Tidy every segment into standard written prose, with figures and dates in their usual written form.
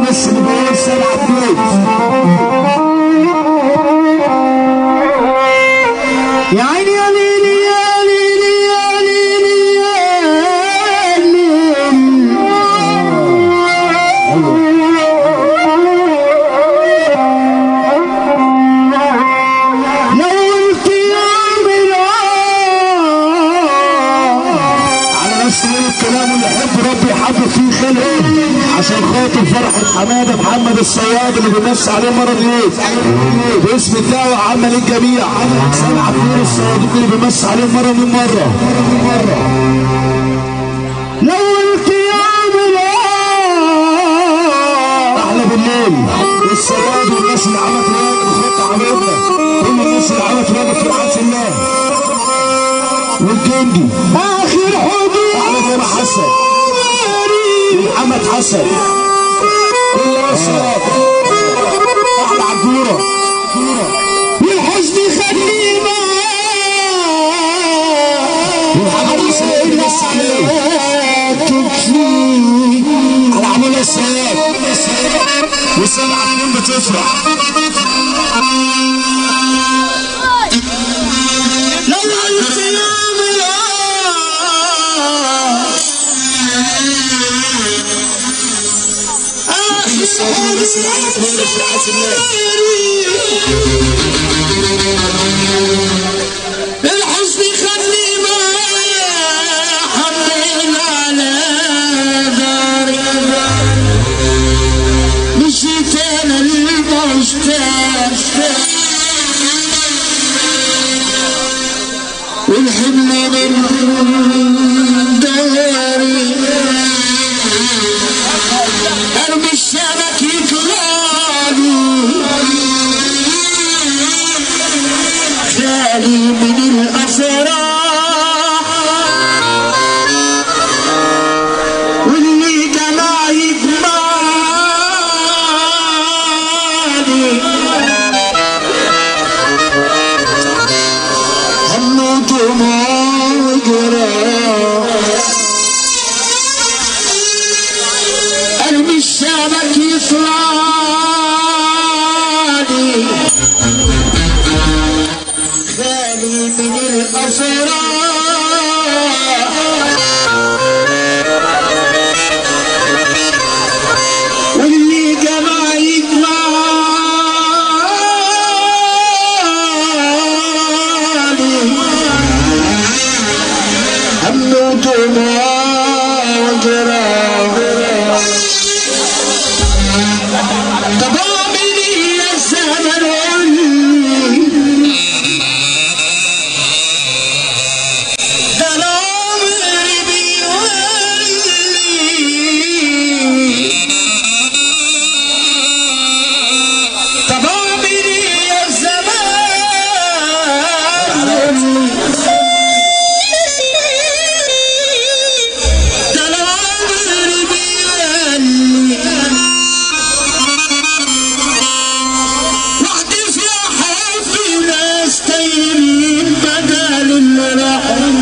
بس اللي بيقول 7 فلوس. يا عيني يا ليلي يا ليلي يا ليلي يا ليلي. لو قلت يوم على نفس الكلام اللي يحب ربي يحبب فيه خلقه عشان خاطر فرحة حمادة محمد الصياد اللي بيمسي عليه مرة ضيوف باسم الدعوة عامة للجميع. 7 فلوس الصيادين اللي بيمسي عليه مرة من مرة. لو قلت يوم أحلى بالليل الصياد والناس اللي عملت راجل وخط عملنا كل الناس اللي عملت راجل في رعاية الله والجندي آخر حدود على حسن محمد حسن كل الصلاة أحلى عالدورة والحزن خليه والحمد سيد بس عليه على عمول الصلاة والسبعة اتنين بتفرح. لو قلت يوم الصوت بس العمل تبارك في رعاية الله. الحزن خلي ما حملنا على داري مشيت انا للمشتاق والحمل من داري ارمي الشبك يطلعني خالي من الافراح واللي جمع يجمعني هم دموع وجراح ارمي الشبك يطلعني خالي من الافراح واللي جمع يجمعني هم دموع وجراح طب اعمل ايه يا زمن قولي ده العمر بيوري طب اعمل ايه يا زمان ده العمر بيوري وحدي في حبي ناس تايهين بدل المراحل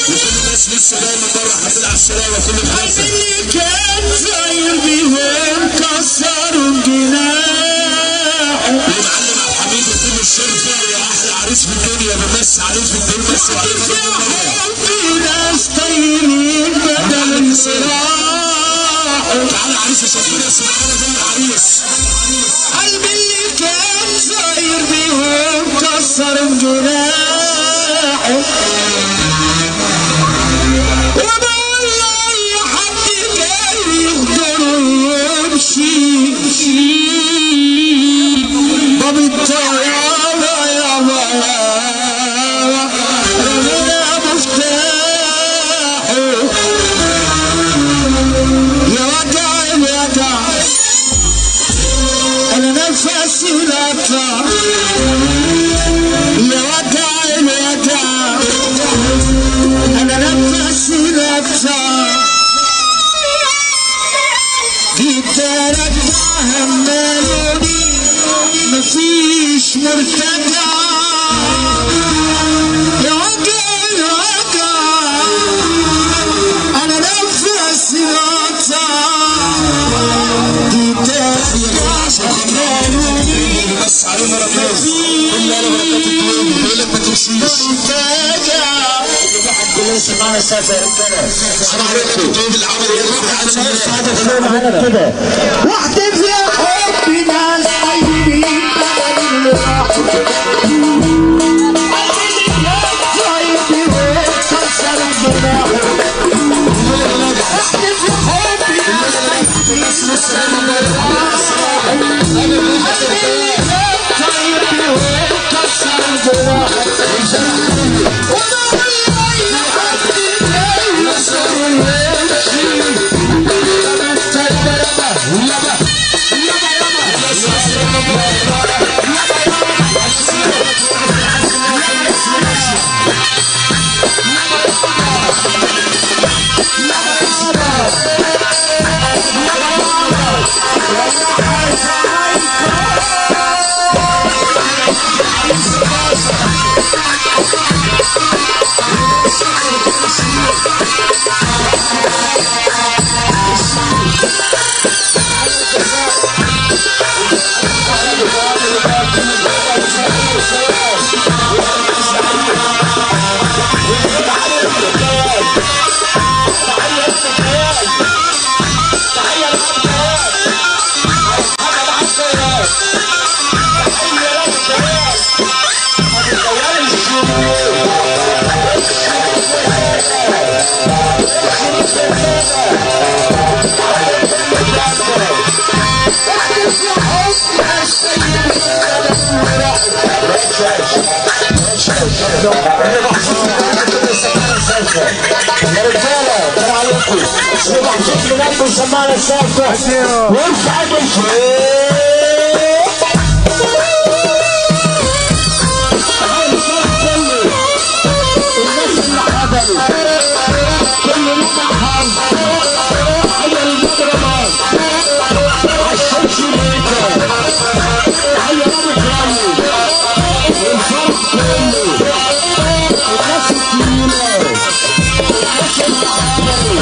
وكل الناس لسه دايما بره حافظ على السلامه كل حاجه اللي كان طاير بيهم كسروا جناحه ومعلم عبد الحميد وكل الشرطه يا احلى عريس في الدنيا بمس عليك في الدنيا بس في ناس طايرين بدل المراحل تعالى عريس يا شفيق اسمع انا زي العريس قلبي اللي كان طاير بيهم كسروا جناحه وبقول لأي حد جاي يقدر يمشي باب الطيارة يا بابا رمينا مفتاحه يا وجع الوجع أنا نفسي نطلع يا وجع الوجع أنا نفسي نطلع جيت أرجع همالوني مفيش مرتجع يا وجع الوجع أنا نفسي نطلع السقف يا رجاله. السلام عليكم. طيب العمل يروح على الناس معانا كده. واحتف يا حبي ناس طيبين بدل اللي راحوا. سمعنا السالفة وارفع بالفوق. الناس اللي حضروا كل المحل على المضربات عالشمس ميتة على ابو كرامي والفرح كله الناس الكبيرة الناس اللي حضروا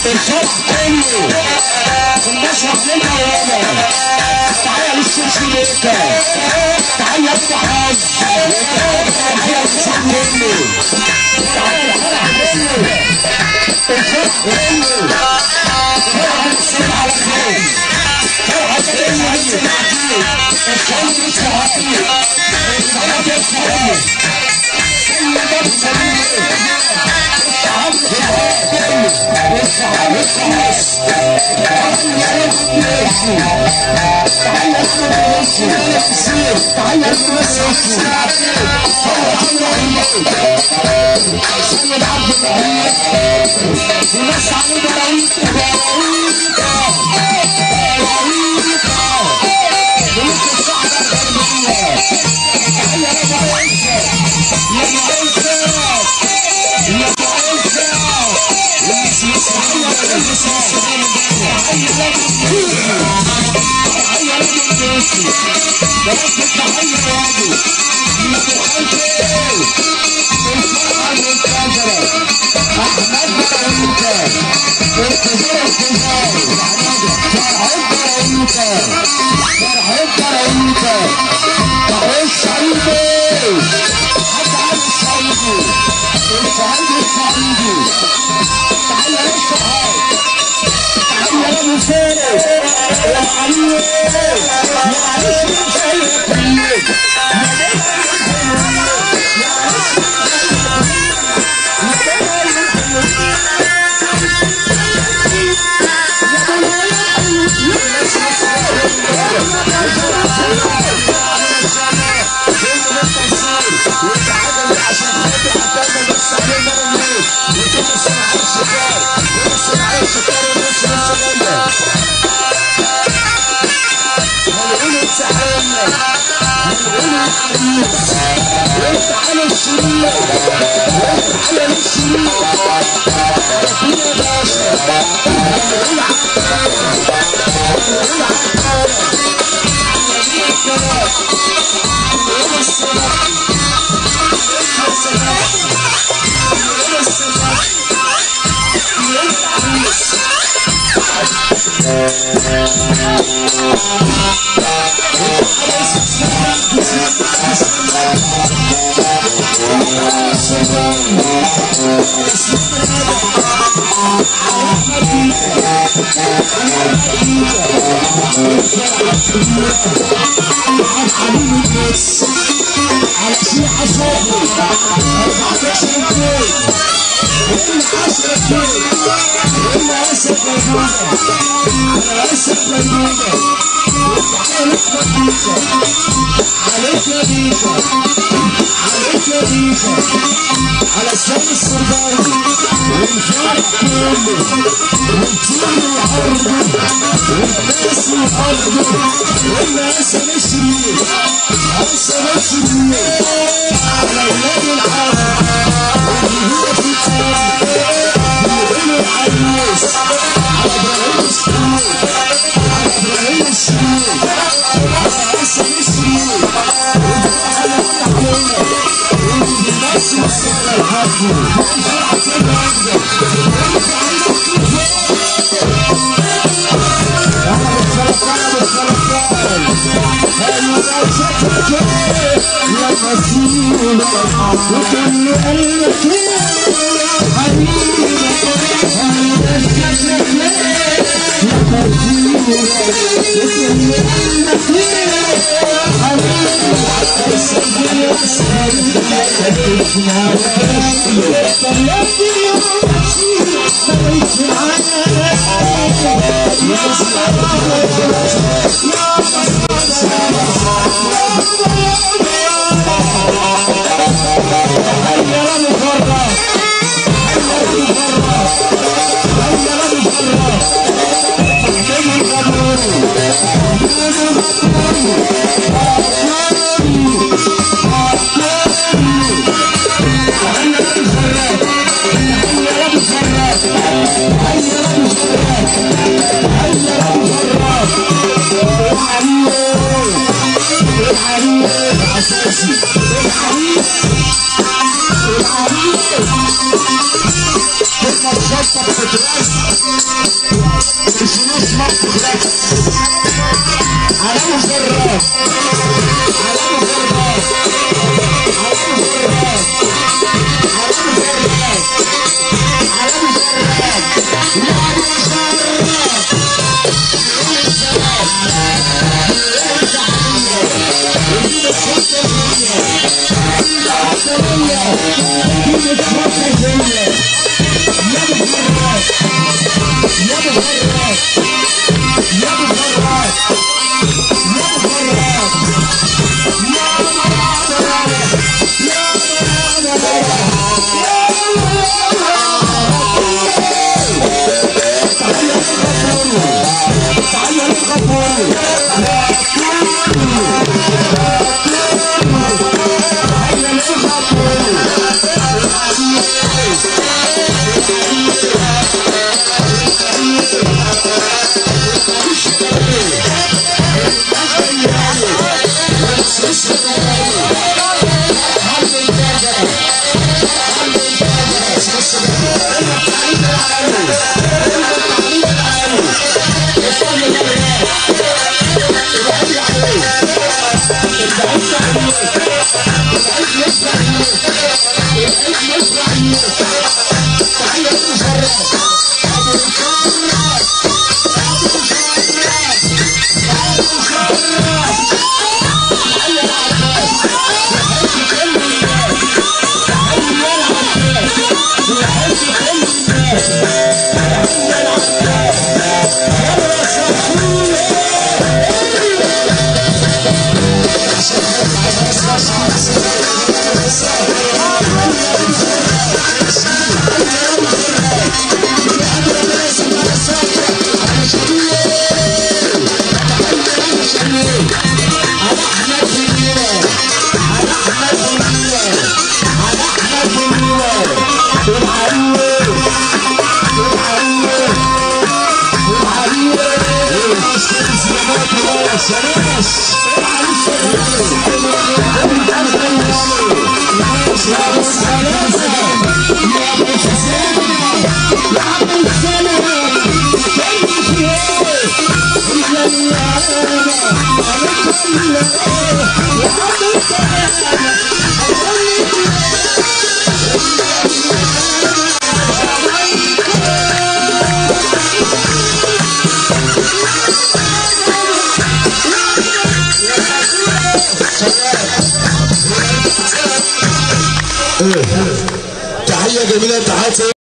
الشرح كله الناس عاملينها ياما. تعالى للسلسلة تعالى افتح حاج تعالى الشرح كله تعالى الفرح كله الفرح كله فرحة السنة على خير فرحة السنة الشعب الشعبي الشعب الشعبي كل ده بسبيل الشعب الشعبي الشعب الشعبي احمد تحية جميلة، تحية